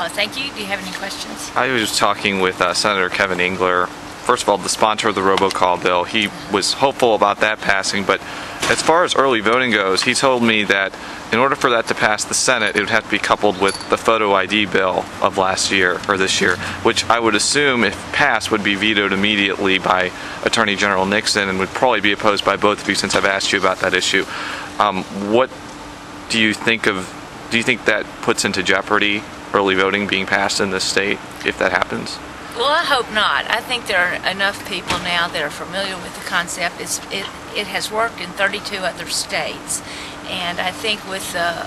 Thank you. Do you have any questions? I was talking with Senator Kevin Engler. First of all, the sponsor of the robocall bill, he was hopeful about that passing, but as far as early voting goes, he told me that in order for that to pass the Senate, it would have to be coupled with the photo ID bill of last year, or this year, which I would assume, if passed, would be vetoed immediately by Attorney General Nixon and would probably be opposed by both of you since I've asked you about that issue. What do you think of, do you think that puts into jeopardy early voting being passed in this state if that happens? Well, I hope not. I think there are enough people now that are familiar with the concept. It has worked in 32 other states, and I think with the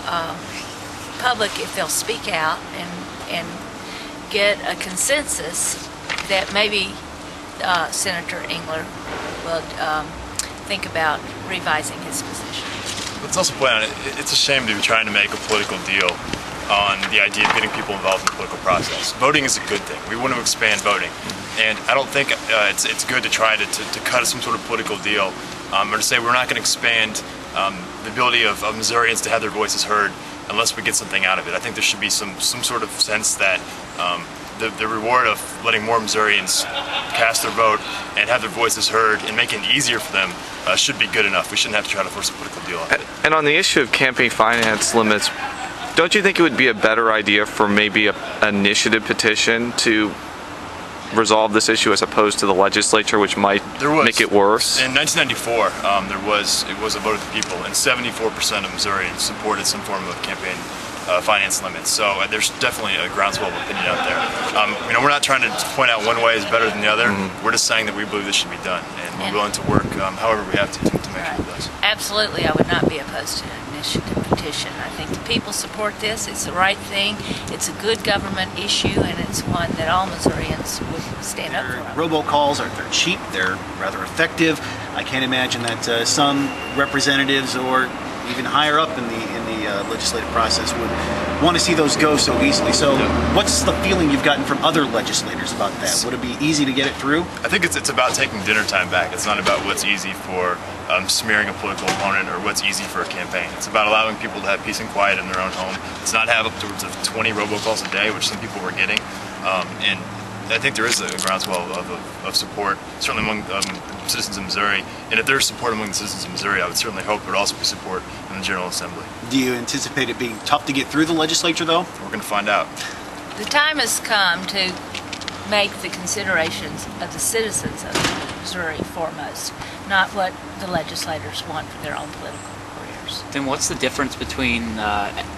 public, if they'll speak out and get a consensus, that maybe Senator Engler will think about revising his position. Let's also point out, it's a shame to be trying to make a political deal on the idea of getting people involved in the political process. Voting is a good thing. We want to expand voting. And I don't think it's good to try to cut some sort of political deal or to say we're not going to expand the ability of Missourians to have their voices heard unless we get something out of it. I think there should be some sort of sense that the reward of letting more Missourians cast their vote and have their voices heard and making it easier for them should be good enough. We shouldn't have to try to force a political deal on it. And on the issue of campaign finance limits, don't you think it would be a better idea for maybe an initiative petition to resolve this issue as opposed to the legislature, which might make it worse? In 1994, it was a vote of the people, and 74% of Missourians supported some form of campaign finance limits. So there's definitely a groundswell of opinion out there. We're not trying to point out one way is better than the other. Mm-hmm. We're just saying that we believe this should be done, and we're willing to work however we have to make sure it does. Absolutely, I would not be opposed to an initiative petition. I think the people support this. It's the right thing. It's a good government issue, and it's one that all Missourians would stand up for. Robocalls they're cheap. They're rather effective. I can't imagine that some representatives or even higher up in the legislative process would want to see those go so easily. So what's the feeling you've gotten from other legislators about that? Would it be easy to get it through? I think it's about taking dinner time back. It's not about what's easy for smearing a political opponent or what's easy for a campaign. It's about allowing people to have peace and quiet in their own home. It's not have upwards of 20 robocalls a day, which some people were getting. And I think there is a groundswell of support, certainly among citizens of Missouri. And if there's support among the citizens of Missouri, I would certainly hope there would also be support in the General Assembly. Do you anticipate it being tough to get through the legislature, though? We're going to find out. The time has come to make the considerations of the citizens of Missouri foremost, not what the legislators want for their own political careers. Then what's the difference between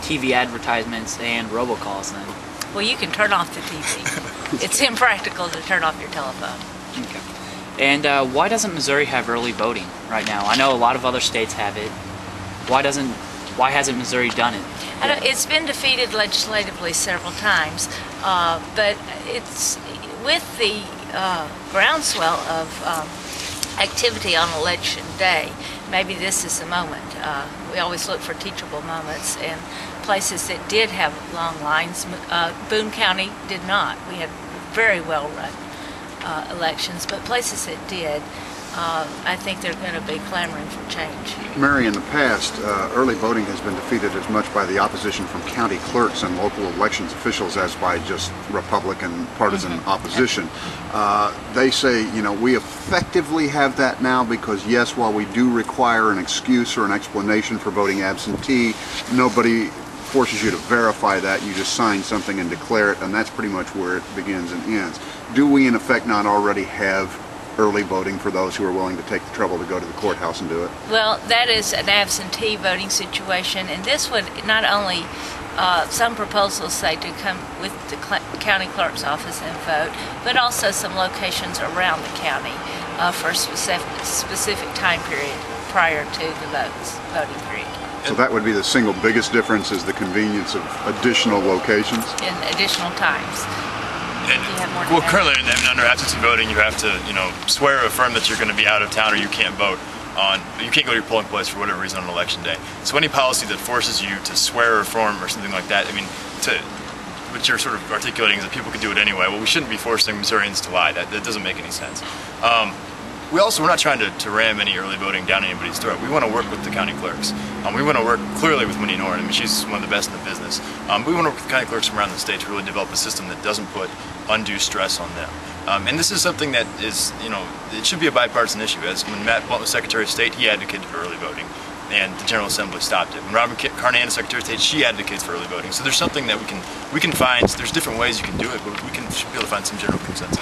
TV advertisements and robocalls then? Well, you can turn off the TV. It's impractical to turn off your telephone. Okay. And why doesn't Missouri have early voting right now? I know a lot of other states have it. Why hasn't Missouri done it? It's been defeated legislatively several times, but it's with the groundswell of activity on election day. Maybe this is the moment. We always look for teachable moments, and places that did have long lines, Boone County did not. We had very well run elections, but places that did, I think they're going to be clamoring for change. Mary, in the past, early voting has been defeated as much by the opposition from county clerks and local elections officials as by just Republican partisan opposition. They say, we effectively have that now because, yes, while we do require an excuse or an explanation for voting absentee, nobody forces you to verify that. You just sign something and declare it, and that's pretty much where it begins and ends. Do we, in effect, not already have early voting for those who are willing to take the trouble to go to the courthouse and do it? Well, that is an absentee voting situation, and this would not only, some proposals say to come with the county clerk's office and vote, but also some locations around the county for a specific time period prior to the voting period. So that would be the single biggest difference, is the convenience of additional locations? In additional times. Well, currently, under absentee voting, you have to, swear or affirm that you're going to be out of town or you can't vote you can't go to your polling place for whatever reason on election day. So any policy that forces you to swear or affirm or something like that, what you're sort of articulating is that people can do it anyway. Well, we shouldn't be forcing Missourians to lie. That doesn't make any sense. we're not trying to ram any early voting down anybody's throat. We want to work with the county clerks. We want to work clearly with Winnie Noren. I mean, she's one of the best in the business. We want to work with county clerks from around the state to really develop a system that doesn't put undue stress on them. And this is something that is, it should be a bipartisan issue. As when Matt Blunt was Secretary of State, he advocated for early voting, and the General Assembly stopped it. When Robin Carnahan is Secretary of State, she advocates for early voting. So there's something that we can find. There's different ways you can do it, but should be able to find some general consensus.